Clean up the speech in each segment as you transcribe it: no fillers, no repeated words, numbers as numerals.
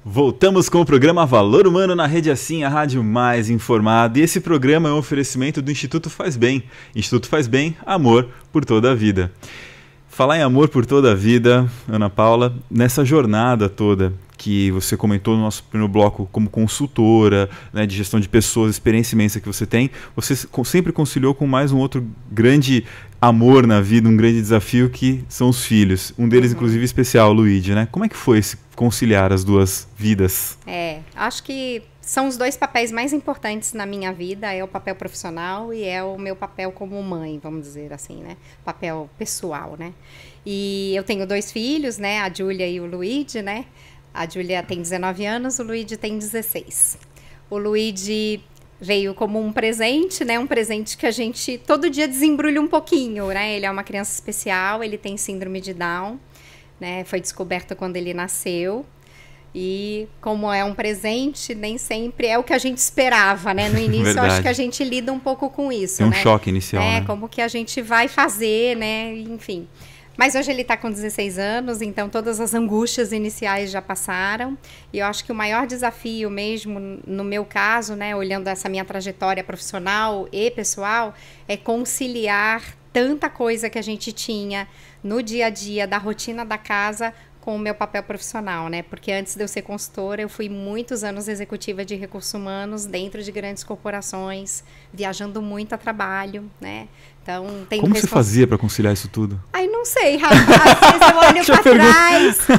Voltamos com o programa Valor Humano na Rede Assim, a rádio mais informada. E esse programa é um oferecimento do Instituto Faz Bem. Instituto Faz Bem, amor por toda a vida. Falar em amor por toda a vida, Ana Paula, nessa jornada toda que você comentou no nosso primeiro bloco como consultora, né, de gestão de pessoas, experiência imensa que você tem, você sempre conciliou com mais um outro grande amor na vida, um grande desafio que são os filhos. Um deles, inclusive, especial, o Luigi, né? Como é que foi esse conciliar as duas vidas? Acho que são os dois papéis mais importantes na minha vida, é o papel profissional e é o meu papel como mãe, vamos dizer assim, né? Papel pessoal, né? E eu tenho dois filhos, né? A Júlia e o Luigi, né? A Júlia tem 19 anos, o Luigi tem 16. O Luigi veio como um presente, né? Um presente que a gente todo dia desembrulha um pouquinho, né? Ele é uma criança especial, ele tem síndrome de Down, né? Foi descoberto quando ele nasceu. E como é um presente, nem sempre é o que a gente esperava, né? No início, eu acho que a gente lida um pouco com isso, tem um né? choque inicial, né? Como que a gente vai fazer, né? Enfim. Mas hoje ele está com 16 anos, então todas as angústias iniciais já passaram. E eu acho que o maior desafio mesmo, no meu caso, né, olhando essa minha trajetória profissional e pessoal, é conciliar tanta coisa que a gente tinha no dia a dia, da rotina da casa, com o meu papel profissional, né? Porque antes de eu ser consultora, eu fui muitos anos executiva de recursos humanos dentro de grandes corporações, viajando muito a trabalho, né? Então, como você fazia para conciliar isso tudo? Ai, não sei, Rafa. Às vezes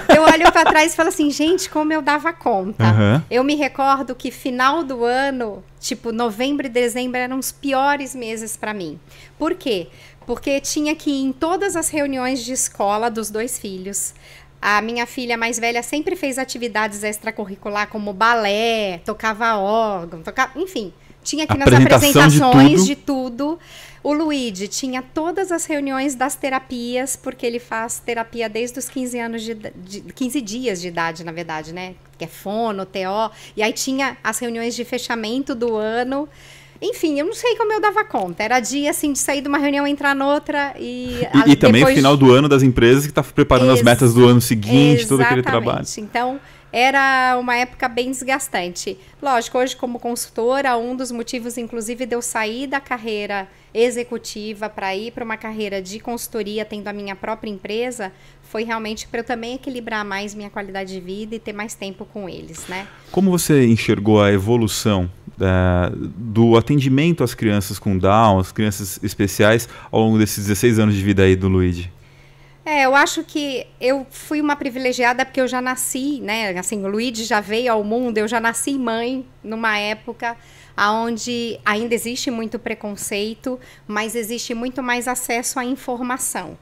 eu olho para trás e falo assim, gente, como eu dava conta. Eu me recordo que final do ano, tipo novembro e dezembro, eram os piores meses para mim. Por quê? Porque tinha que ir em todas as reuniões de escola dos dois filhos. A minha filha mais velha sempre fez atividades extracurricular como balé, tocava órgão, enfim, tinha aqui nas apresentações de tudo. O Luigi tinha todas as reuniões das terapias, porque ele faz terapia desde os 15 anos 15 dias de idade, na verdade, né? Que é fono, TO, e aí tinha as reuniões de fechamento do ano. Enfim, eu não sei como eu dava conta. Era dia, assim, de sair de uma reunião, entrar noutra e também o final do ano das empresas que tá preparando as metas do ano seguinte, todo aquele trabalho. Então, era uma época bem desgastante. Lógico, hoje como consultora, um dos motivos, inclusive, de eu sair da carreira executiva para ir para uma carreira de consultoria, tendo a minha própria empresa, foi realmente para eu também equilibrar mais minha qualidade de vida e ter mais tempo com eles, né? Como você enxergou a evolução do atendimento às crianças com Down, às crianças especiais, ao longo desses 16 anos de vida aí do Luigi? Eu acho que eu fui uma privilegiada porque eu já nasci, né? Assim, o Luigi já veio ao mundo, eu já nasci mãe numa época onde ainda existe muito preconceito, mas existe muito mais acesso à informação.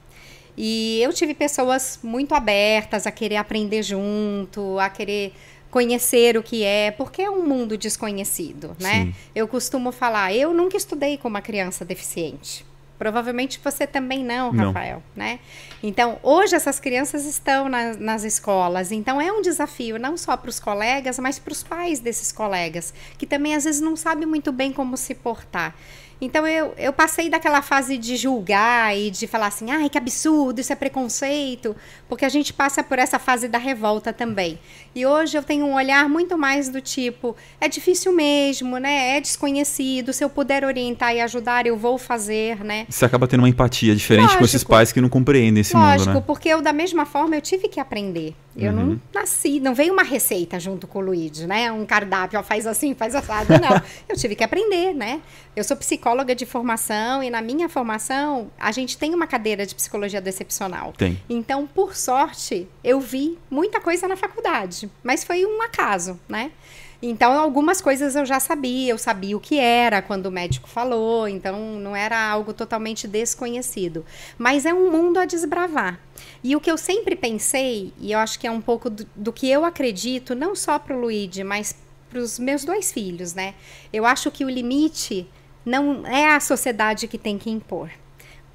E eu tive pessoas muito abertas a querer aprender junto, a querer conhecer o que é, porque é um mundo desconhecido, né? Sim. Eu costumo falar, eu nunca estudei com uma criança deficiente. Provavelmente você também não, Rafael, né? Então, hoje essas crianças estão nas escolas. Então, é um desafio não só para os colegas, mas para os pais desses colegas, que também às vezes não sabem muito bem como se portar. Então, eu passei daquela fase de julgar e de falar assim, ai, que absurdo, isso é preconceito, porque a gente passa por essa fase da revolta também. E hoje eu tenho um olhar muito mais do tipo, é difícil mesmo, né? É desconhecido, se eu puder orientar e ajudar, eu vou fazer, né? Você acaba tendo uma empatia diferente com esses pais que não compreendem esse mundo, né? Lógico, porque eu, da mesma forma, eu tive que aprender. Eu não nasci, não veio uma receita junto com o Luigi, né? Um cardápio, ó, faz assim, faz assado, não. Eu tive que aprender, né? Eu sou psicóloga de formação e na minha formação, a gente tem uma cadeira de psicologia do excepcional. Tem. Então, por sorte, eu vi muita coisa na faculdade, mas foi um acaso, né? Então, algumas coisas eu já sabia, eu sabia o que era quando o médico falou, então não era algo totalmente desconhecido. Mas é um mundo a desbravar. E o que eu sempre pensei, e eu acho que é um pouco do que eu acredito, não só para o Luigi, mas para os meus dois filhos, né? Eu acho que o limite não é a sociedade que tem que impor.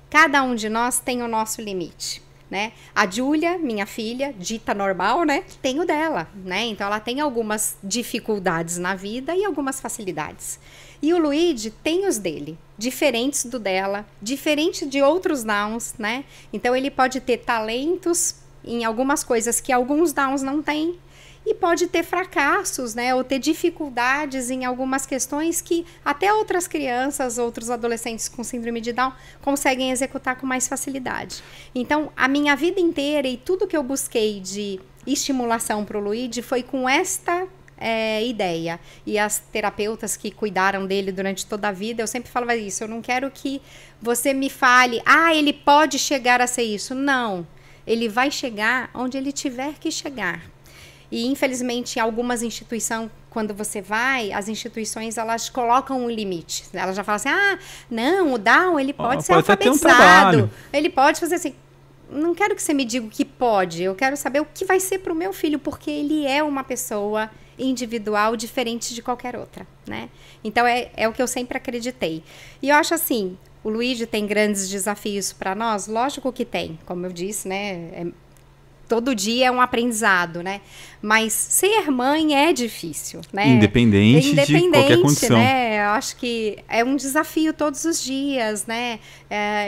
Cada um de nós tem o nosso limite. Né? A Júlia, minha filha, dita normal, né? Tem o dela, né? Então ela tem algumas dificuldades na vida e algumas facilidades. E o Luigi tem os dele, diferentes do dela, diferente de outros Downs, né? Então ele pode ter talentos em algumas coisas que alguns Downs não têm e pode ter fracassos, né, ou ter dificuldades em algumas questões que até outras crianças, outros adolescentes com síndrome de Down conseguem executar com mais facilidade. Então, a minha vida inteira e tudo que eu busquei de estimulação para o Luigi foi com esta ideia. E as terapeutas que cuidaram dele durante toda a vida, eu sempre falava isso, eu não quero que você me fale, ele pode chegar a ser isso. Não, ele vai chegar onde ele tiver que chegar. E, infelizmente, em algumas instituições, quando você vai, as instituições, elas colocam um limite. Elas já falam assim, não, o Down, ele pode ser alfabetizado. Ele pode fazer assim. Não quero que você me diga o que pode, eu quero saber o que vai ser para o meu filho, porque ele é uma pessoa individual, diferente de qualquer outra, né? Então, é o que eu sempre acreditei. E eu acho assim, o Luigi tem grandes desafios para nós? Lógico que tem, como eu disse, né? Todo dia é um aprendizado, né? Mas ser mãe é difícil, né? Independente de qualquer condição. Né? Eu acho que é um desafio todos os dias, né?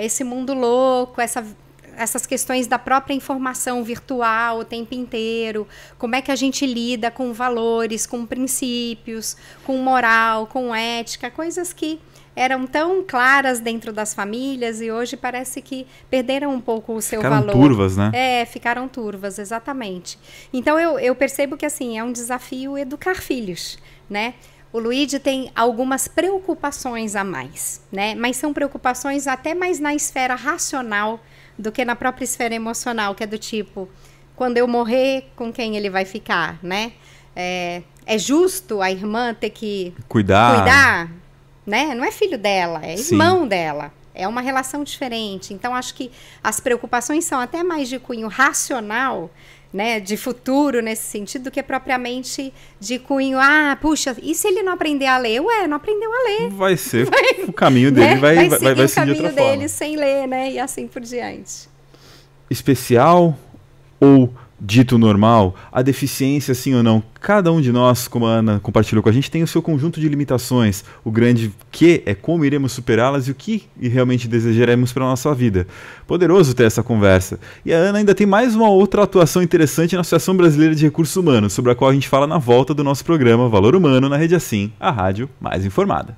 Esse mundo louco, essas questões da própria informação virtual o tempo inteiro, como é que a gente lida com valores, com princípios, com moral, com ética, coisas que eram tão claras dentro das famílias e hoje parece que perderam um pouco o seu valor. Ficaram turvas, né? Ficaram turvas, exatamente. Então eu percebo que assim, é um desafio educar filhos, né? O Luigi tem algumas preocupações a mais, né? Mas são preocupações até mais na esfera racional do que na própria esfera emocional, que é do tipo, quando eu morrer, com quem ele vai ficar, né? É justo a irmã ter que cuidar, né? Não é filho dela, é irmão dela. É uma relação diferente. Então, acho que as preocupações são até mais de cunho racional, né? De futuro, nesse sentido, do que propriamente de cunho, puxa, e se ele não aprender a ler? Ué, não aprendeu a ler. Vai ser o caminho dele, né? vai seguir de o caminho outra dele forma. sem ler, né? E assim por diante. Especial ou dito normal, a deficiência, sim ou não, cada um de nós, como a Ana compartilhou com a gente, tem o seu conjunto de limitações. O grande que é como iremos superá-las e o que realmente desejaremos para a nossa vida. Poderoso ter essa conversa. E a Ana ainda tem mais uma outra atuação interessante na Associação Brasileira de Recursos Humanos, sobre a qual a gente fala na volta do nosso programa Valor Humano na Rede Assim, a rádio mais informada.